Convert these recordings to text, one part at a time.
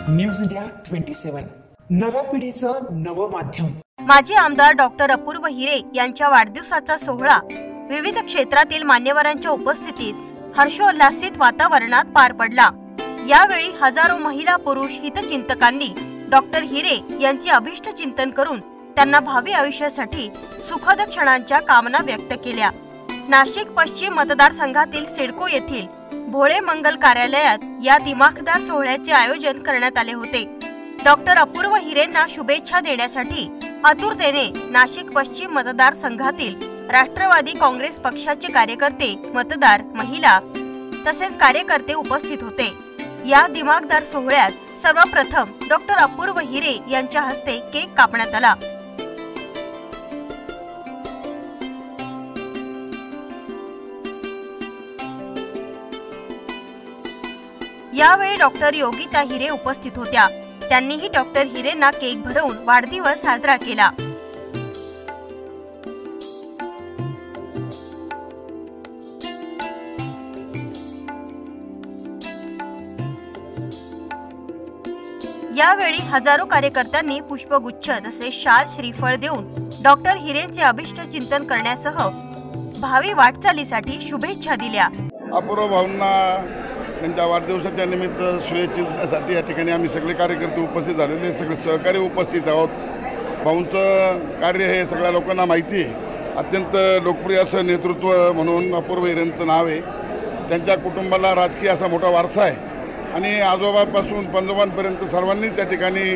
News India 27 नव्या पिढीचं नवं माध्यम। माजी आमदार डॉक्टर अपूर्व हिरे यांच्या वाढदिवसाचा सोहळा विविध क्षेत्रातील मान्यवरांच्या उपस्थितीत हर्षोल्लासित वातावरणात पार पडला। यावेळी हजारो महिला पुरुष हितचिंतकांनी डॉक्टर हिरे यांचे अभिष्ट चिंतन करून त्यांना भावी आयुष्यासाठी सुखद क्षणांच्या कामना व्यक्त केल्या। नाशिक पश्चिम मतदारसंघातील सिडको येथील भोळे मंगल कार्यालयात या दिमाखदार सोहळ्याचे आयोजन करण्यात आले होते। डॉक्टर अपूर्व हिरेंना शुभेच्छा देण्यासाठी आतुरतेने नाशिक पश्चिम मतदारसंघातील राष्ट्रवादी काँग्रेस पक्षाचे कार्यकर्ते, मतदार, महिला तसेच कार्यकर्ते उपस्थित होते। या दिमाखदार सोहळ्यात सर्वप्रथम डॉक्टर अपूर्व हिरे यांच्या हस्ते केक कापण्यात आला। यावेळी डॉक्टर योगिता हिरे उपस्थित होत्या। त्यांनीही डॉक्टर हिरेंना केक भरवून वाढदिवस साजरा केला। यावेळी हजारो कार्यकर्त्यांनी पुष्पगुच्छ तसेच शाल, श्रीफळ देऊन डॉक्टर हिरेंचे अभिष्ट चिंतन करण्यासह भावी वाटचालीसाठी शुभेच्छा दिल्या। अपूर्व भाऊंना त्यांच्या वाढदिवसाच्या निमित्त शुभेच्छिंतनासाठी या ठिकाणी आम्ही सगळे कार्यकर्ते उपस्थित झालेले, सगळे सहकारी उपस्थित आहोत। भाऊंचं कार्य हे सगळ्या लोकांना माहिती आहे। अत्यंत लोकप्रिय असं नेतृत्व म्हणून अपूर्व हिरेंचं नाव आहे। त्यांच्या कुटुंबाला राजकीय असा मोठा वारसा आहे आणि आजोबापासून पंजोबांपर्यंत सर्वांनी त्या ठिकाणी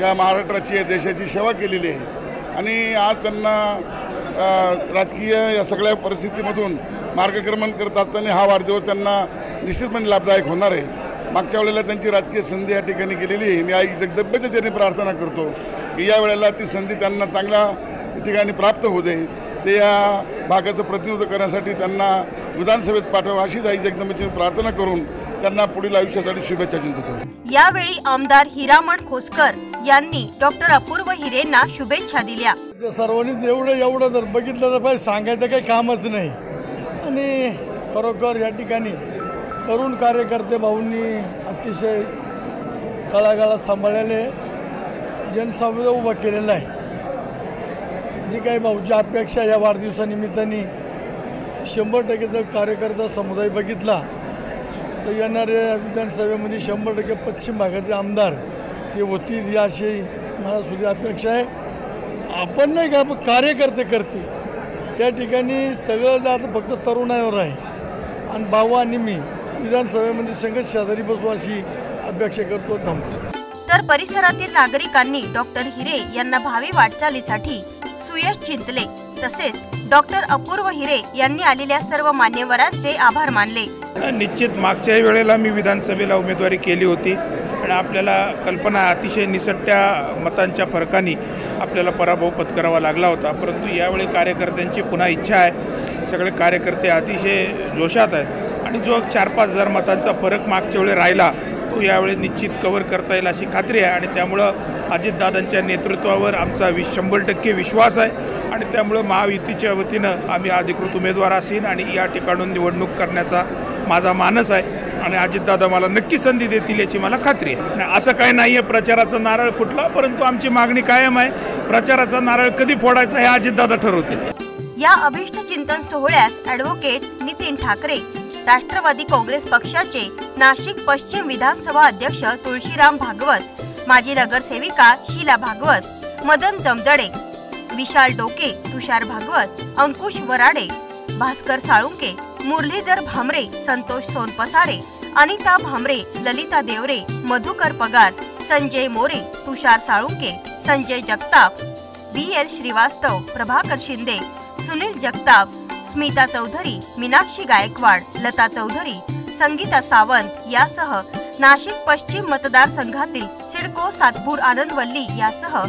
या महाराष्ट्राची, देशाची सेवा केलेली आहे आणि आज त्यांना राजकीय या सगळ्या परिस्थितीमधून मार्गक्रमण करत असताना हा वाढदिवस त्यांना निश्चितपणे लाभदायक होणार आहे। मागच्या वेळेला त्यांची राजकीय संधी या ठिकाणी गेलेली आहे। मी आई जगदंबेच्या चरणी प्रार्थना करतो की या वेळेला ती संधी त्यांना चांगल्या ठिकाणी प्राप्त होऊ दे। ते या भागाचं प्रतिनिधित्व करण्यासाठी त्यांना विधानसभेत पाठवा अशीच आई जगदंबेची प्रार्थना करून त्यांना पुढील आयुष्यासाठी शुभेच्छा देतो। यावेळी आमदार हिरामण खोसकर यांनी डॉक्टर अपूर्व हिरेंना शुभेच्छा दिल्या। सर्वांनीच एवढं जर बघितलं तर पाहिजे, सांगायचं काही कामच नाही आणि खरोखर या ठिकाणी तरुण कार्यकर्ते भाऊंनी अतिशय तळागाळात सांभाळलेले जनसंवाद उभा केलेला आहे। जी काही भाऊची अपेक्षा या वाढदिवसानिमित्ताने 100% जर कार्यकर्ता समुदाय बघितला तर येणाऱ्या विधानसभेमध्ये 100% पश्चिम भागाचे आमदार ते होतील अशी मला सुद्धा अपेक्षा आहे। आपण नाही का, आपण कार्यकर्ते करते त्या ठिकाणी सगळं जात फक्त तरुणावर आहे आणि भाऊ आणि मी विधानसभेमध्ये संघर्ष शेजारी बसू अशी अपेक्षा करतो, थांबतो। तर परिसरातील नागरिकांनी डॉक्टर हिरे यांना भावी वाटचालीसाठी सुयश चिंतले। तसेच डॉक्टर अपूर्व हिरे यांनी आलेल्या सर्व मान्यवरांचे आभार मानले। निश्चित मागच्या वेळेला मी विधानसभेला उमेदवारी केली होती आणि आपल्याला कल्पना अतिशय निसटत्या मतांच्या फरकाने आपल्याला पराभव पत्करावा लागला होता, परंतु यावेळी कार्यकर्त्यांची पुन्हा इच्छा आहे। सगळे कार्यकर्ते अतिशय जोशात आहेत आणि जो 4-5 हजार मतांचा फरक मागच्या वेळी राहिला तो यावेळी निश्चित कव्हर करता येईल अशी खात्री आहे आणि त्यामुळं अजितदादांच्या नेतृत्वावर आमचा 100% विश्वास आहे आणि त्यामुळं महायुतीच्या वतीनं आम्ही अधिकृत उमेदवार असेल आणि या ठिकाणून निवडणूक करण्याचा माझा मानस आहे आणि अजितदादा मला नक्की संधी देतील याची मला खात्री आहे। असं काही नाही आहे प्रचाराचा नारळ फुटला, परंतु आमची मागणी कायम आहे, प्रचाराचा नारळ कधी फोडायचा हे अजितदादा ठरवतील। या अभिष्ट चिंतन सोहळ्यास ॲडव्होकेट नितीन ठाकरे, राष्ट्रवादी काँग्रेस पक्षाचे नाशिक पश्चिम विधानसभा अध्यक्ष तुळशीराम भागवत, माजी नगरसेविका शीला भागवत, मदन जमदडे, विशाल डोके, तुषार भागवत, अंकुश वराडे, भास्कर साळुंके, मुरलीधर भामरे, संतोष सोनपसारे, अनिता भामरे, ललिता देवरे, मधुकर पगार, संजय मोरे, तुषार साळुंके, संजय जगताप, BL श्रीवास्तव, प्रभाकर शिंदे, सुनील जगताप, स्मिता चौधरी, मीनाक्षी गायकवाड, लता चौधरी, संगीता सावंत यासह नाशिक पश्चिम मतदारसंघातील सिडको, सातपूर, आनंदवल्ली यासह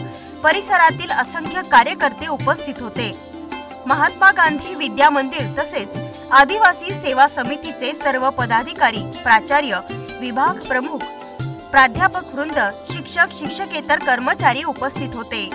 परिसरातील असंख्य कार्यकर्ते उपस्थित होते। महात्मा गांधी विद्या मंदिर तसेच आदिवासी सेवा समितीचे सर्व पदाधिकारी, प्राचार्य, विभाग प्रमुख, प्राध्यापक वृंद, शिक्षक, शिक्षकेतर कर्मचारी उपस्थित होते।